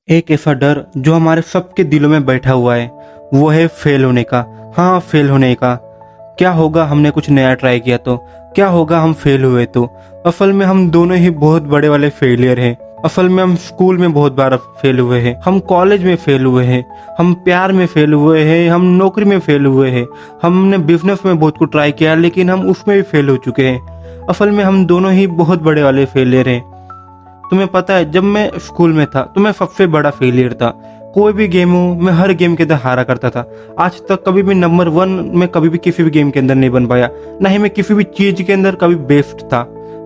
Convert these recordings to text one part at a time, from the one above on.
एक ऐसा डर जो हमारे सबके दिलों में बैठा हुआ है, वो है फेल होने का। हाँ, फेल होने का। क्या होगा हमने कुछ नया ट्राई किया तो? क्या होगा हम फेल हुए तो? असल में हम दोनों ही बहुत बड़े वाले फेलियर हैं। असल में हम स्कूल में बहुत बार फेल हुए हैं, हम कॉलेज में फेल हुए हैं, हम प्यार में फेल हुए हैं, हम नौकरी में फेल हुए हैं, हमने बिजनेस में बहुत कुछ ट्राई किया लेकिन हम उसमें भी फेल हो चुके हैं। असल में हम दोनों ही बहुत बड़े वाले फेलियर हैं। तुम्हें पता है, जब मैं स्कूल में था तो मैं सबसे बड़ा फेलियर था। कोई भी गेम हो, मैं हर गेम के अंदर हारा करता था। आज तक कभी भी नंबर 1 में कभी भी किसी भी गेम के अंदर नहीं बन पाया, ना ही मैं किसी भी चीज के अंदर कभी बेस्ट था।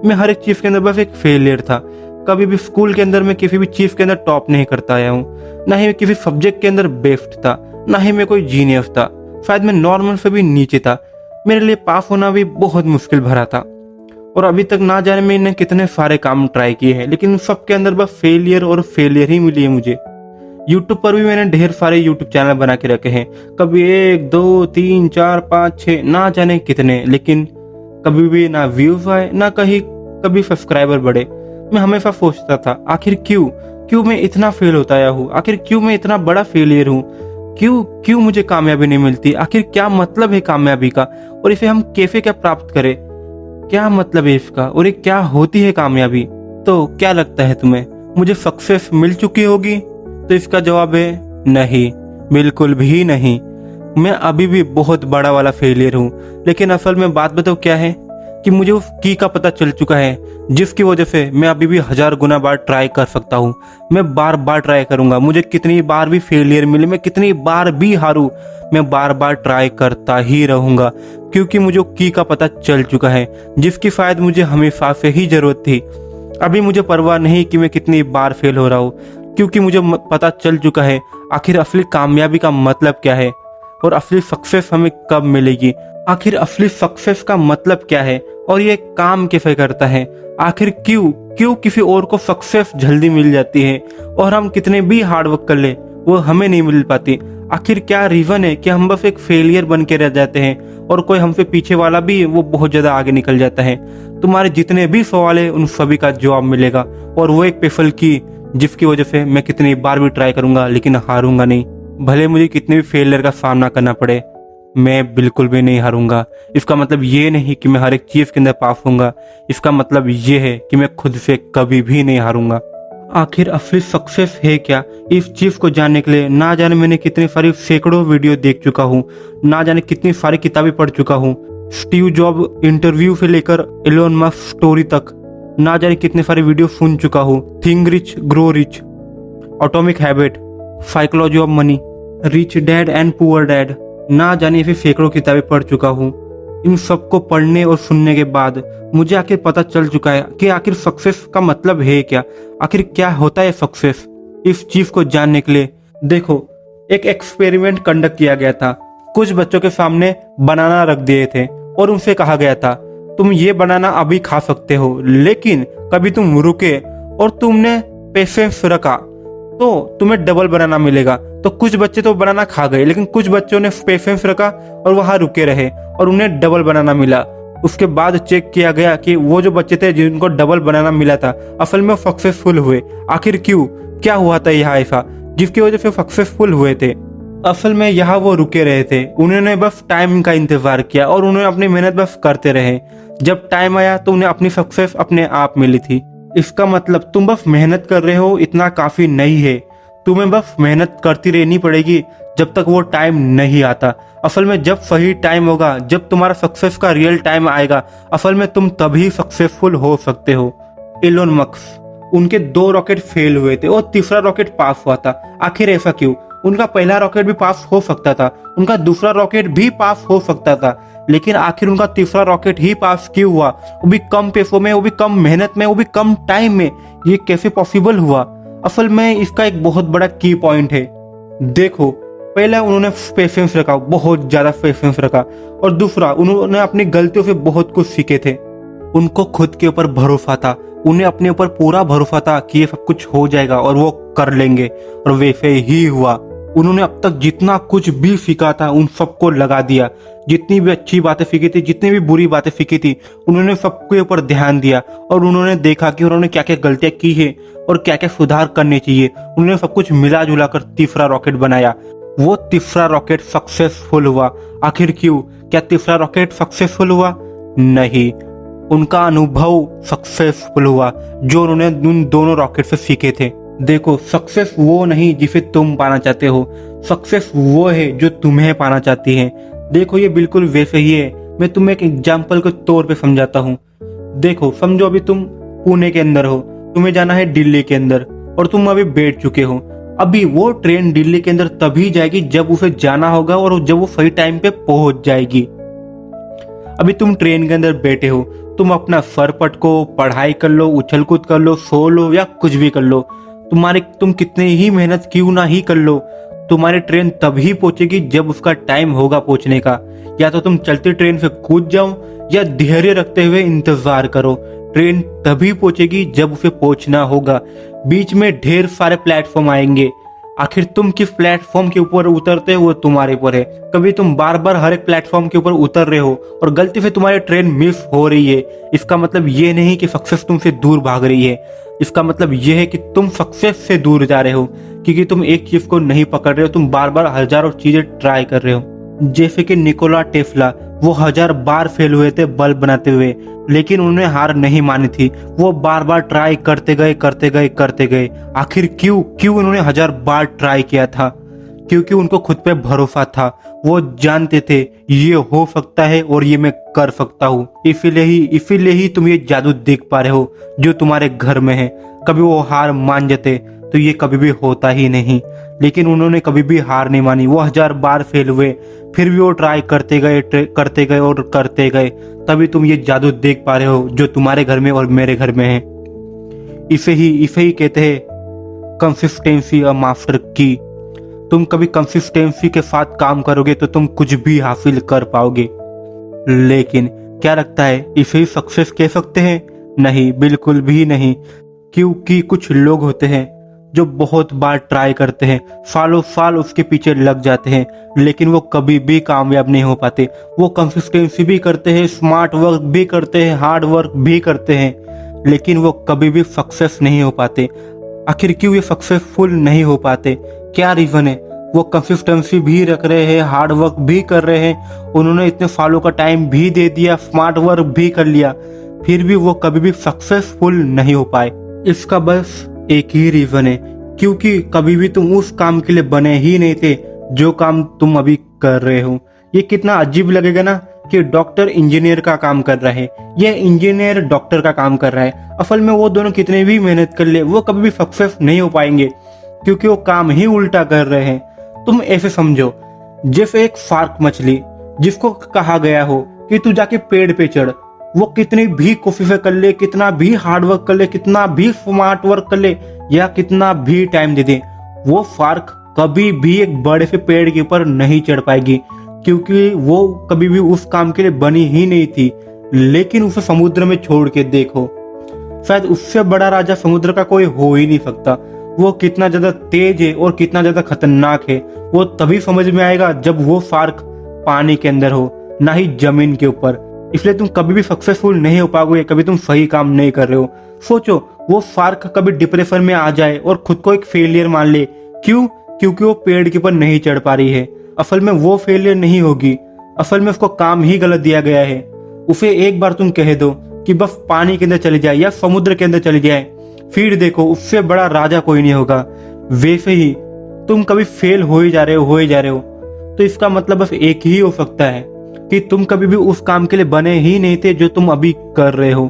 मैं हर एक चीज के अंदर बस एक फेलियर था। कभी भी स्कूल के अंदर मैं किसी भी चीज के अंदर टॉप नहीं करता आया हूँ, ना ही मैं किसी सब्जेक्ट के अंदर बेस्ट था, ना ही मैं कोई जीनियस था। शायद मैं नॉर्मल से भी नीचे था। मेरे लिए पास होना भी बहुत मुश्किल भरा था। और अभी तक ना जाने मैंने कितने सारे काम ट्राई किए हैं, लेकिन सबके अंदर बस फेलियर और फेलियर ही मिली है मुझे। यूट्यूब पर भी मैंने ढेर सारे यूट्यूब चैनल बना के रखे हैं, कभी 1 2 3 4 5 6 ना जाने कितने, लेकिन कभी भी ना व्यूज आए, ना कहीं कभी सब्सक्राइबर बढ़े। मैं हमेशा सोचता था, आखिर क्यों क्यों मैं इतना फेल होता आया हूँ? आखिर क्यों मैं इतना बड़ा फेलियर हूँ? क्यों क्यों मुझे कामयाबी नहीं मिलती? आखिर क्या मतलब है कामयाबी का, और इसे हम कैसे क्या प्राप्त करें? क्या मतलब है इसका, और ये क्या होती है कामयाबी? तो क्या लगता है तुम्हें, मुझे सक्सेस मिल चुकी होगी? तो इसका जवाब है नहीं, बिल्कुल भी नहीं। मैं अभी भी बहुत बड़ा वाला फेलियर हूँ। लेकिन असल में बात बताओ क्या है कि मुझे उस की का पता चल चुका है, जिसकी वजह से मैं अभी भी 1000 गुना बार ट्राई कर सकता हूँ। मैं बार बार ट्राई करूंगा, मुझे कितनी बार भी फेलियर मिले, मैं कितनी बार भी हारूं, मैं बार बार ट्राई करता ही रहूंगा, क्योंकि मुझे की का पता चल चुका है, जिसकी शायद मुझे हमेशा से ही जरूरत थी। अभी मुझे परवाह नहीं कि मैं कितनी बार फेल हो रहा हूँ, क्योंकि मुझे पता चल चुका है आखिर असली कामयाबी का मतलब क्या है, और असली सक्सेस हमें कब मिलेगी। आखिर असली सक्सेस का मतलब क्या है, और ये काम कैसे करता है? आखिर क्यों क्यों किसी और को सक्सेस जल्दी मिल जाती है और हम कितने भी हार्डवर्क कर ले वो हमें नहीं मिल पाती? आखिर क्या रीजन है कि हम बस एक फेलियर बन के रह जाते हैं और कोई हमसे पीछे वाला भी वो बहुत ज्यादा आगे निकल जाता है? तुम्हारे जितने भी सवाल है उन सभी का जवाब मिलेगा, और वो एक स्पेशल की जिसकी वजह से मैं कितनी बार भी ट्राई करूंगा लेकिन हारूंगा नहीं। भले मुझे कितने भी फेलियर का सामना करना पड़े, मैं बिल्कुल भी नहीं हारूंगा। इसका मतलब ये नहीं कि मैं हर एक चीज के अंदर पास होऊंगा, इसका मतलब ये है कि मैं खुद से कभी भी नहीं हारूंगा। आखिर असली सक्सेस है क्या, इस चीज को जानने के लिए ना जाने मैंने कितनी सारी सैकड़ों वीडियो देख चुका हूँ, ना जाने कितनी सारी किताबें पढ़ चुका हूँ। स्टीव जॉब इंटरव्यू से लेकर एलोन मस्क स्टोरी तक ना जाने कितने सारे वीडियो सुन चुका हूँ। Think rich grow rich, atomic habit, psychology of money, rich dad and poor dad, ना जाने फिर सैकड़ों किताबें पढ़ चुका हूँ। इन सबको पढ़ने और सुनने के बाद मुझे आखिर पता चल चुका है कि आखिर सक्सेस का मतलब है क्या, आखिर क्या होता है सक्सेस। इस चीज को जानने के लिए देखो, एक एक्सपेरिमेंट कंडक्ट किया गया था। कुछ बच्चों के सामने बनाना रख दिए थे और उनसे कहा गया था, तुम ये बनाना अभी खा सकते हो, लेकिन कभी तुम रुके और तुमने पेशेंस रखा तो तुम्हें डबल बनाना मिलेगा। तो कुछ बच्चे तो बनाना खा गए, लेकिन कुछ बच्चों ने पेशेंस रखा और वहां रुके रहे और उन्हें डबल बनाना मिला। उसके बाद चेक किया गया कि वो जो बच्चे थे जिनको डबल बनाना मिला था, असल में सक्सेसफुल हुए। आखिर क्यों, क्या हुआ था यहाँ ऐसा जिसकी वजह से सक्सेसफुल हुए थे? असल में यहाँ वो रुके रहे थे, उन्होंने बस टाइम का इंतजार किया और उन्होंने अपनी मेहनत बस करते रहे। जब टाइम आया तो उन्हें अपनी सक्सेस अपने आप मिली थी। इसका मतलब तुम बस मेहनत कर रहे हो इतना काफी नहीं है, तुम्हें बस मेहनत करती रहनी पड़ेगी जब तक वो टाइम नहीं आता। असल में जब सही टाइम होगा, जब तुम्हारा सक्सेस का रियल टाइम आएगा, असल में तुम तभी सक्सेसफुल हो सकते हो। एलोन मस्क, उनके 2 रॉकेट फेल हुए थे और तीसरा रॉकेट पास हुआ था। आखिर ऐसा क्यों? उनका पहला रॉकेट भी पास हो सकता था, उनका दूसरा रॉकेट भी पास हो सकता था, लेकिन आखिर उनका तीसरा रॉकेट ही पास क्यों हुआ? वो भी कम पैसों में, वो भी कम मेहनत में, वो भी कम टाइम में। ये कैसे पॉसिबल हुआ? असल में इसका एक बहुत बड़ा की पॉइंट है। देखो, पहला उन्होंने पेशेंस रखा, बहुत ज्यादा पेशेंस रखा, और दूसरा उन्होंने अपनी गलतियों से बहुत कुछ सीखे थे। उनको खुद के ऊपर भरोसा था, उन्हें अपने ऊपर पूरा भरोसा था कि ये सब कुछ हो जाएगा और वो कर लेंगे, और वैसे ही हुआ। उन्होंने अब तक जितना कुछ भी सीखा था उन सबको लगा दिया। जितनी भी अच्छी बातें सीखी थी, जितनी भी बुरी बातें सीखी थी, उन्होंने सबके ऊपर ध्यान दिया और उन्होंने देखा कि उन्होंने क्या क्या गलतियां की है और क्या क्या सुधार करने चाहिए। उन्होंने सब कुछ मिला जुला कर तीसरा रॉकेट बनाया। वो तीसरा रॉकेट सक्सेसफुल हुआ। आखिर क्यों? क्या तीसरा रॉकेट सक्सेसफुल हुआ? नहीं, उनका अनुभव सक्सेसफुल हुआ जो उन्होंने उन दोनों रॉकेट से सीखे थे। देखो, सक्सेस वो नहीं जिसे तुम पाना चाहते हो, सक्सेस वो है जो तुम्हें पाना चाहती है। देखो, ये बिल्कुल वैसे ही है। मैं तुम्हें एक एग्जाम्पल के तौर पे समझाता हूँ। देखो, समझो अभी तुम पुणे के अंदर हो, तुम्हें जाना है दिल्ली के अंदर और तुम अभी बैठ चुके हो। अभी वो ट्रेन दिल्ली के अंदर तभी जाएगी जब उसे जाना होगा और जब वो सही टाइम पे पहुंच जाएगी। अभी तुम ट्रेन के अंदर बैठे हो, तुम अपना सर पटको, पढ़ाई कर लो, उछल कूद कर लो, सो लो या कुछ भी कर लो, तुम कितने ही मेहनत क्यों ना ही कर लो, तुम्हारी ट्रेन तभी पहुंचेगी जब उसका टाइम होगा पहुंचने का। या तो तुम चलती ट्रेन से कूद जाओ या धैर्य रखते हुए इंतजार करो। ट्रेन तभी पहुंचेगी जब उसे पहुंचना होगा। बीच में ढेर सारे प्लेटफॉर्म आएंगे। आखिर तुम किस प्लेटफॉर्म के ऊपर उतरते हो वो तुम्हारे ऊपर है। कभी तुम बार बार हर एक प्लेटफॉर्म के ऊपर उतर रहे हो और गलती से तुम्हारी ट्रेन मिस हो रही है, इसका मतलब ये नहीं कि सक्सेस तुमसे दूर भाग रही है। इसका मतलब ये है कि तुम सक्सेस से दूर जा रहे हो, क्योंकि तुम एक चीज को नहीं पकड़ रहे हो, तुम बार बार हजारों चीजें ट्राई कर रहे हो। जैसे कि निकोला टेस्ला, वो 1000 बार फेल हुए थे बल्ब बनाते हुए, लेकिन उन्होंने हार नहीं मानी थी। वो बार बार ट्राई करते गए। आखिर क्यों उन्होंने 1000 बार ट्राई किया था? क्योंकि उनको खुद पे भरोसा था। वो जानते थे ये हो सकता है और ये मैं कर सकता हूँ। इसीलिए ही तुम ये जादू देख पा रहे हो जो तुम्हारे घर में है। कभी वो हार मान जाते तो ये कभी भी होता ही नहीं, लेकिन उन्होंने कभी भी हार नहीं मानी। वो 1000 बार फेल हुए, फिर भी वो ट्राई करते गए। तभी तुम ये जादू देख पा रहे हो जो तुम्हारे घर में और मेरे घर में है। इसे ही कहते हैं कंसिस्टेंसी अ मास्टर की। तुम कभी कंसिस्टेंसी के साथ काम करोगे तो तुम कुछ भी हासिल कर पाओगे। लेकिन क्या लगता है इसे ही सक्सेस कह सकते हैं? नहीं, बिल्कुल भी नहीं। क्योंकि कुछ लोग होते हैं जो बहुत बार ट्राई करते हैं, सालों साल उसके पीछे लग जाते हैं, लेकिन वो कभी भी कामयाब नहीं हो पाते। वो कंसिस्टेंसी भी करते हैं, स्मार्ट वर्क भी करते हैं, हार्ड वर्क भी करते हैं, लेकिन वो कभी भी सक्सेस नहीं हो पाते। आखिर क्यों ये सक्सेसफुल नहीं हो पाते? क्या रीजन है? वो कंसिस्टेंसी भी रख रहे हैं, हार्ड वर्क भी कर रहे हैं, उन्होंने इतने सालों का टाइम भी दे दिया, स्मार्ट वर्क भी कर लिया, फिर भी वो कभी भी सक्सेसफुल नहीं हो पाए। इसका बस एक ही रीजन है, क्योंकि कभी भी तुम उस काम के लिए बने ही नहीं थे जो काम तुम अभी कर रहे हो। ये कितना अजीब लगेगा ना कि डॉक्टर इंजीनियर का काम कर रहा है, ये इंजीनियर डॉक्टर का काम कर रहा है। असल में वो दोनों कितने भी मेहनत कर ले वो कभी भी सक्सेस नहीं हो पाएंगे, क्योंकि वो काम ही उल्टा कर रहे हैं। तुम ऐसे समझो जैसे एक शार्क मछली, जिसको कहा गया हो कि तू जाके पेड़ पे चढ़, वो कितनी भी कोशिशें कर ले, कितना भी हार्ड वर्क कर ले, कितना भी स्मार्ट वर्क कर ले या कितना भी टाइम दे दे, वो शार्क कभी भी एक बड़े से पेड़ के ऊपर नहीं चढ़ पाएगी, क्योंकि वो कभी भी उस काम के लिए बनी ही नहीं थी। लेकिन उसे समुद्र में छोड़ के देखो, शायद उससे बड़ा राजा समुद्र का कोई हो ही नहीं सकता। वो कितना ज्यादा तेज है और कितना ज्यादा खतरनाक है वो तभी समझ में आएगा जब वो शार्क पानी के अंदर हो, ना ही जमीन के ऊपर। इसलिए तुम कभी भी सक्सेसफुल नहीं हो पाओगे, कभी तुम सही काम नहीं कर रहे हो। सोचो, वो शार्क कभी डिप्रेशन में आ जाए और खुद को एक फेलियर मान ले, क्यों? क्योंकि वो पेड़ के ऊपर नहीं चढ़ पा रही है। असल में वो फेलियर नहीं होगी, असल में उसको काम ही गलत दिया गया है। उसे एक बार तुम कह दो कि बस पानी के अंदर चली जाए या समुद्र के अंदर चली जाए, फिर देखो उससे बड़ा राजा कोई नहीं होगा। वैसे ही तुम कभी फेल हो ही जा रहे हो, तो इसका मतलब बस एक ही हो सकता है कि तुम कभी भी उस काम के लिए बने ही नहीं थे जो तुम अभी कर रहे हो।